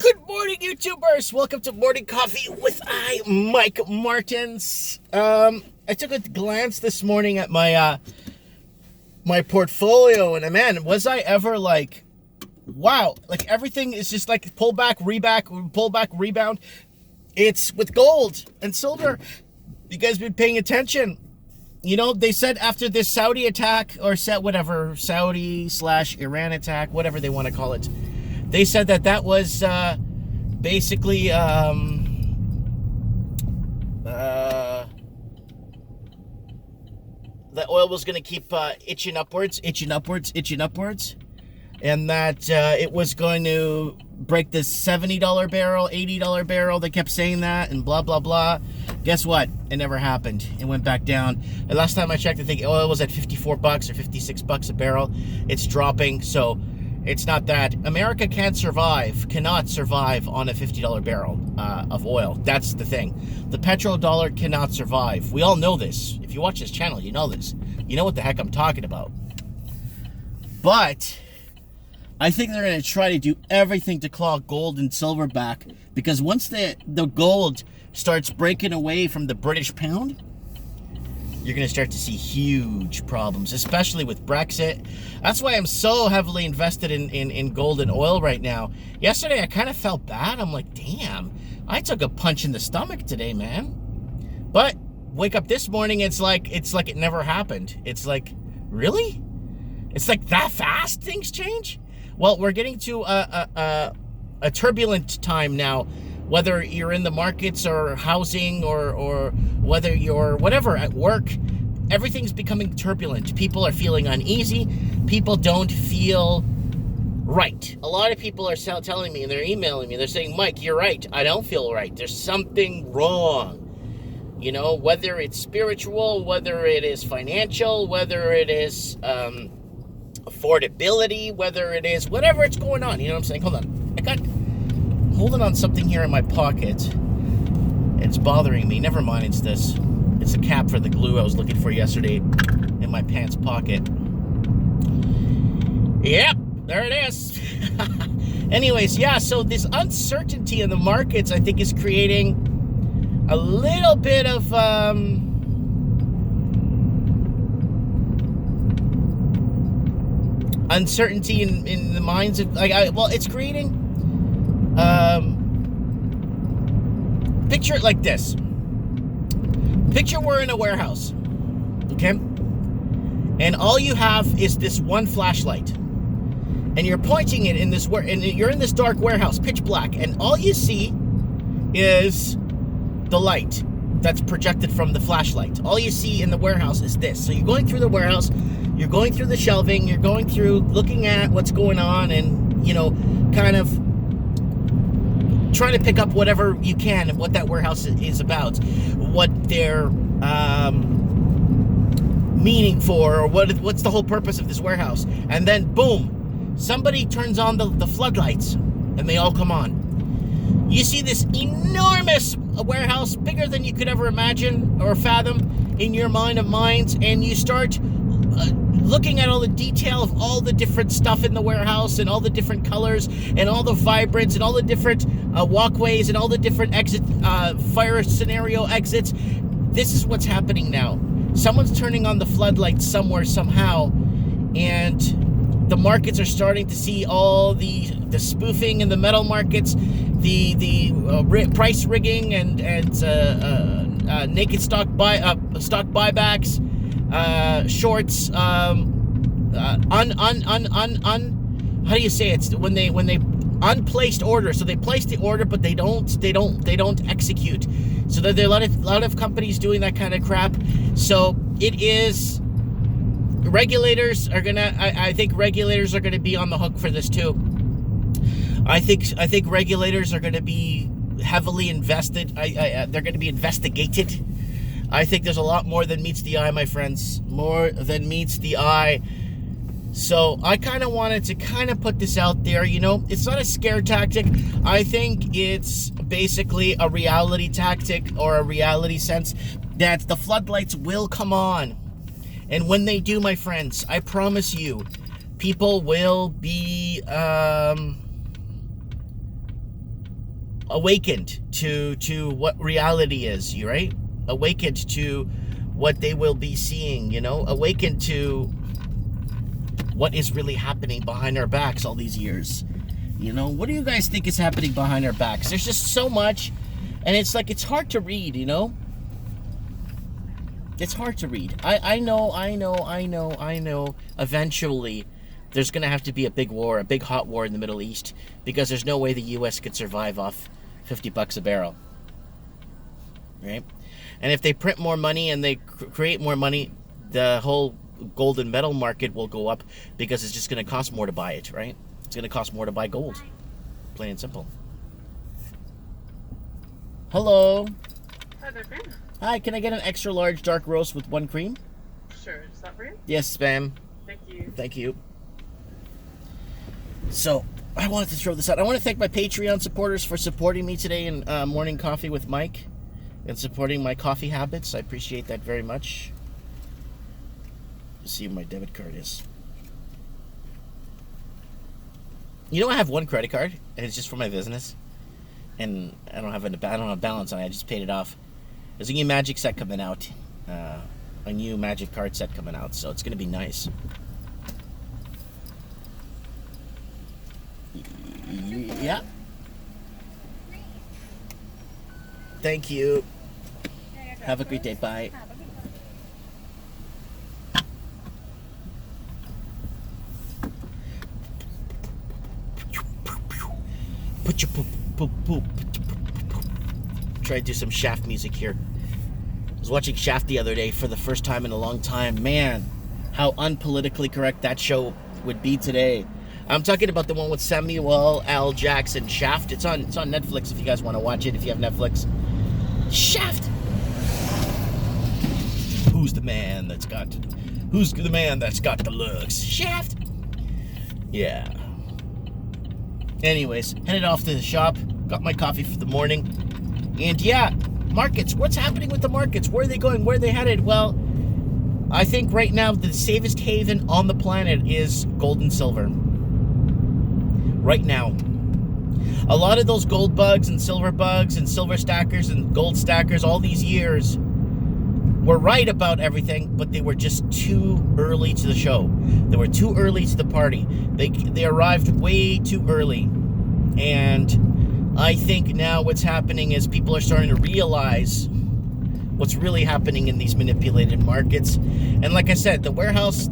Good morning, YouTubers. Welcome to Morning Coffee with Mike Martins. I took a glance this morning at my my portfolio, and man, was I ever like, wow, like everything is just like pull back, rebound. It's with gold and silver. You guys been paying attention? You know, they said after this Saudi attack, or Saudi/Iran attack, whatever they want to call it, they said that was basically the oil was going to keep itching upwards, and that it was going to break the $70 barrel, $80 barrel. They kept saying that and blah, blah, blah. Guess what? It never happened. It went back down. And last time I checked, I think oil was at $54 or $56 a barrel. It's dropping, so it's not that. America cannot survive on a $50 barrel of oil. That's the thing. The petrodollar cannot survive. We all know this. If you watch this channel, you know this. You know what the heck I'm talking about. But I think they're going to try to do everything to claw gold and silver back, because once the gold starts breaking away from the British pound, you're going to start to see huge problems, especially with Brexit. That's why I'm so heavily invested in gold and oil right now. Yesterday, I kind of felt bad. I'm like, damn, I took a punch in the stomach today, man. But wake up this morning, it's like it never happened. It's like, really? It's like that fast things change? Well, we're getting to a turbulent time now. Whether you're in the markets or housing or whether you're whatever at work, everything's becoming turbulent. People are feeling uneasy. People don't feel right. A lot of people are telling me, and they're emailing me, they're saying, Mike, you're right. I don't feel right. There's something wrong. You know, whether it's spiritual, whether it is financial, whether it is affordability, whether it is whatever it's going on. You know what I'm saying? Hold on. I got holding on something here in my pocket. It's bothering me. Never mind, it's this. It's a cap for the glue I was looking for yesterday in my pants pocket. Yep, there it is. Anyways, yeah, so this uncertainty in the markets, I think, is creating a little bit of uncertainty in the minds of, well, it's creating picture it like this. Picture we're in a warehouse, okay? And all you have is this one flashlight. And you're pointing it in this and you're in this dark warehouse, pitch black, and all you see is the light that's projected from the flashlight. All you see in the warehouse is this. So you're going through the warehouse, you're going through the shelving, you're going through looking at what's going on, and, you know, kind of trying to pick up whatever you can of what that warehouse is about, what they're meaning for, or what's the whole purpose of this warehouse. And then, boom, somebody turns on the floodlights, and they all come on. You see this enormous warehouse, bigger than you could ever imagine or fathom in your mind of minds, and you start looking at all the detail of all the different stuff in the warehouse, and all the different colors, and all the vibrance, and all the different walkways, and all the different fire scenario exits. This is what's happening now. Someone's turning on the floodlights somewhere, somehow, and the markets are starting to see all the spoofing in the metal markets, the price rigging, and naked stock buybacks, shorts, how do you say it? When they unplaced orders. So they place the order, but they don't execute. So there are a lot of companies doing that kind of crap. So it is. Regulators are gonna. I think regulators are gonna be on the hook for this too. I think regulators are gonna be heavily invested. They're gonna be investigated. I think there's a lot more than meets the eye, my friends. More than meets the eye. So I kind of wanted to kind of put this out there. You know, it's not a scare tactic. I think it's basically a reality tactic, or a reality sense that the floodlights will come on. And when they do, my friends, I promise you, people will be awakened to what reality is, you right? Awakened to what they will be seeing, you know? Awakened to what is really happening behind our backs all these years. You know, what do you guys think is happening behind our backs? There's just so much, and it's like, it's hard to read, you know? It's hard to read. I know. Eventually, there's going to have to be a big war, a big hot war in the Middle East, because there's no way the U.S. could survive off $50 a barrel. Right? And if they print more money and they create more money, the whole gold and metal market will go up, because it's just going to cost more to buy it, right? It's going to cost more to buy gold. Plain and simple. Hello. Hi there, Ben. Hi, can I get an extra large dark roast with 1 cream? Sure, is that for you? Yes, ma'am. Thank you. Thank you. So, I wanted to throw this out. I want to thank my Patreon supporters for supporting me today in Morning Coffee with Mike and supporting my coffee habits. I appreciate that very much. Let's see what my debit card is. You know, I have 1 credit card, and it's just for my business, and I don't have a balance on it. I just paid it off. There's a new Magic set coming out, a new Magic card set coming out, so it's gonna be nice. Yeah. Thank you. Have a great day. Bye. Put your poop, poop, poop. Try to do some Shaft music here. I was watching Shaft the other day for the first time in a long time. Man, how unpolitically correct that show would be today. I'm talking about the one with Samuel L. Jackson, Shaft. It's on Netflix if you guys want to watch it, if you have Netflix. Shaft! Who's the man that's got the looks? Shaft! Yeah. Anyways, headed off to the shop. Got my coffee for the morning. And yeah, markets. What's happening with the markets? Where are they going? Where are they headed? Well, I think right now the safest haven on the planet is gold and silver. Right now. A lot of those gold bugs and silver stackers and gold stackers all these years were right about everything, but they were just too early to the show. They were too early to the party. They arrived way too early. And I think now what's happening is people are starting to realize what's really happening in these manipulated markets. And like I said, the warehouse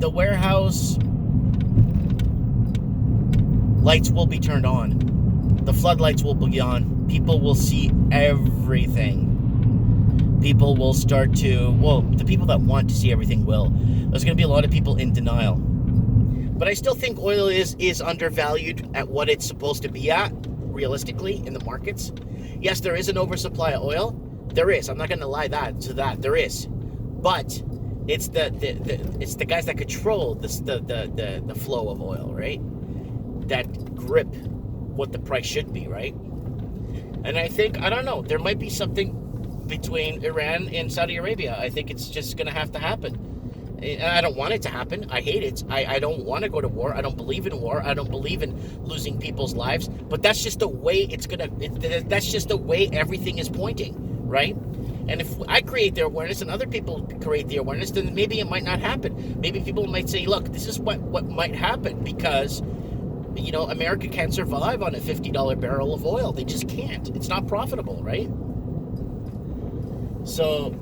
lights will be turned on. The floodlights will be on. People will see everything. People will start to, well, the people that want to see everything will. There's going to be a lot of people in denial. But I still think oil is undervalued at what it's supposed to be at, realistically, in the markets. Yes, there is an oversupply of oil. There is. I'm not going to lie to that. There is. But it's the guys that control the flow of oil, right? That grip what the price should be, right? And I think, I don't know, there might be something between Iran and Saudi Arabia. I think it's just going to have to happen. I don't want it to happen. I hate it. I don't want to go to war. I don't believe in war. I don't believe in losing people's lives. But that's just the way that's just the way everything is pointing, right? And if I create the awareness and other people create the awareness, then maybe it might not happen. Maybe people might say, look, this is what might happen because, you know, America can't survive on a $50 barrel of oil. They just can't. It's not profitable, right? So,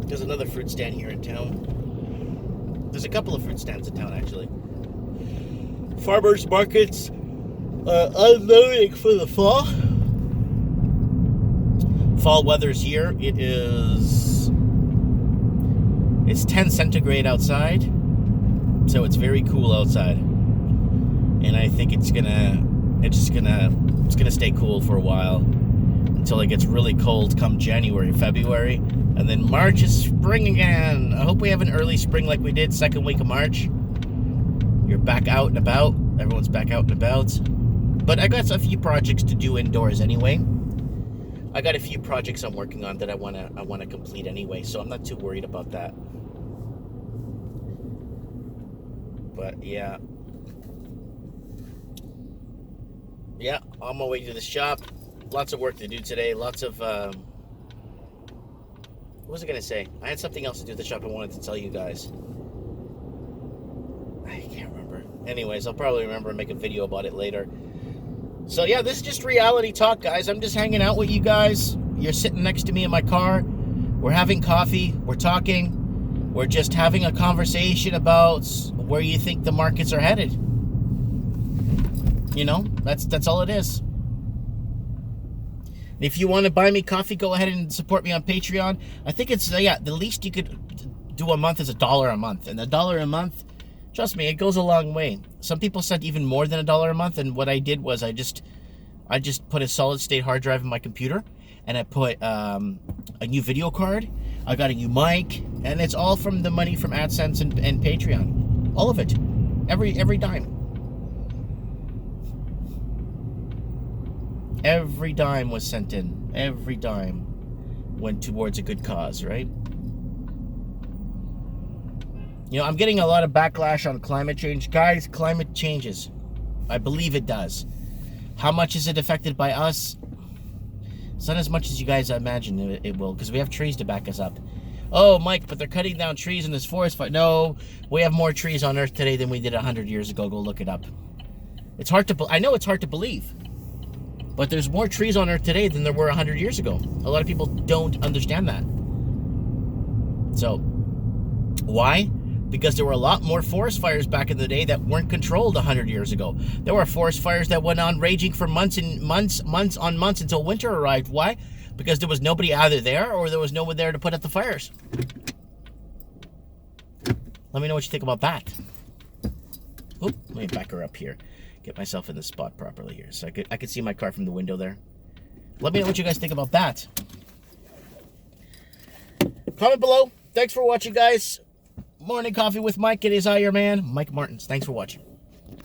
there's another fruit stand here in town. There's a couple of fruit stands in town, actually. Farmers markets unloading for the fall. Fall weather's here. It's 10 centigrade outside, so it's very cool outside. And I think it's gonna stay cool for a while until it gets really cold come January, February, and then March is spring again. I hope we have an early spring like we did second week of March. You're back out and about. Everyone's back out and about. But I got a few projects to do indoors anyway. I got a few projects I'm working on that I wanna complete anyway, so I'm not too worried about that. But yeah. Yeah, on my way to the shop. Lots of work to do today. Lots of, what was I going to say? I had something else to do at the shop I wanted to tell you guys. I can't remember. Anyways, I'll probably remember and make a video about it later. So yeah, this is just reality talk, guys. I'm just hanging out with you guys. You're sitting next to me in my car. We're having coffee. We're talking. We're just having a conversation about where you think the markets are headed. You know, that's all it is. If you want to buy me coffee, go ahead and support me on Patreon. I think it's, the least you could do a month is $1 a month. And $1 a month, trust me, it goes a long way. Some people said even more than $1 a month. And what I did was I just put a solid state hard drive in my computer. And I put a new video card. I got a new mic. And it's all from the money from AdSense and Patreon. All of it. Every dime. Every dime was sent in. Every dime went towards a good cause, right? You know, I'm getting a lot of backlash on climate change. Guys, climate changes. I believe it does. How much is it affected by us? It's not as much as you guys imagine it will, because we have trees to back us up. Oh, Mike, but they're cutting down trees in this forest fire. No, we have more trees on Earth today than we did 100 years ago. Go look it up. It's hard to, I know it's hard to believe. But there's more trees on Earth today than there were 100 years ago. A lot of people don't understand that. So, why? Because there were a lot more forest fires back in the day that weren't controlled 100 years ago. There were forest fires that went on raging for months and months on months until winter arrived. Why? Because there was nobody either there or there was no one there to put out the fires. Let me know what you think about that. Oop, let me back her up here. Get myself in the spot properly here. So I could see my car from the window there. Let me know what you guys think about that. Comment below. Thanks for watching, guys. Morning Coffee with Mike. It is I, your man, Mike Martins. Thanks for watching.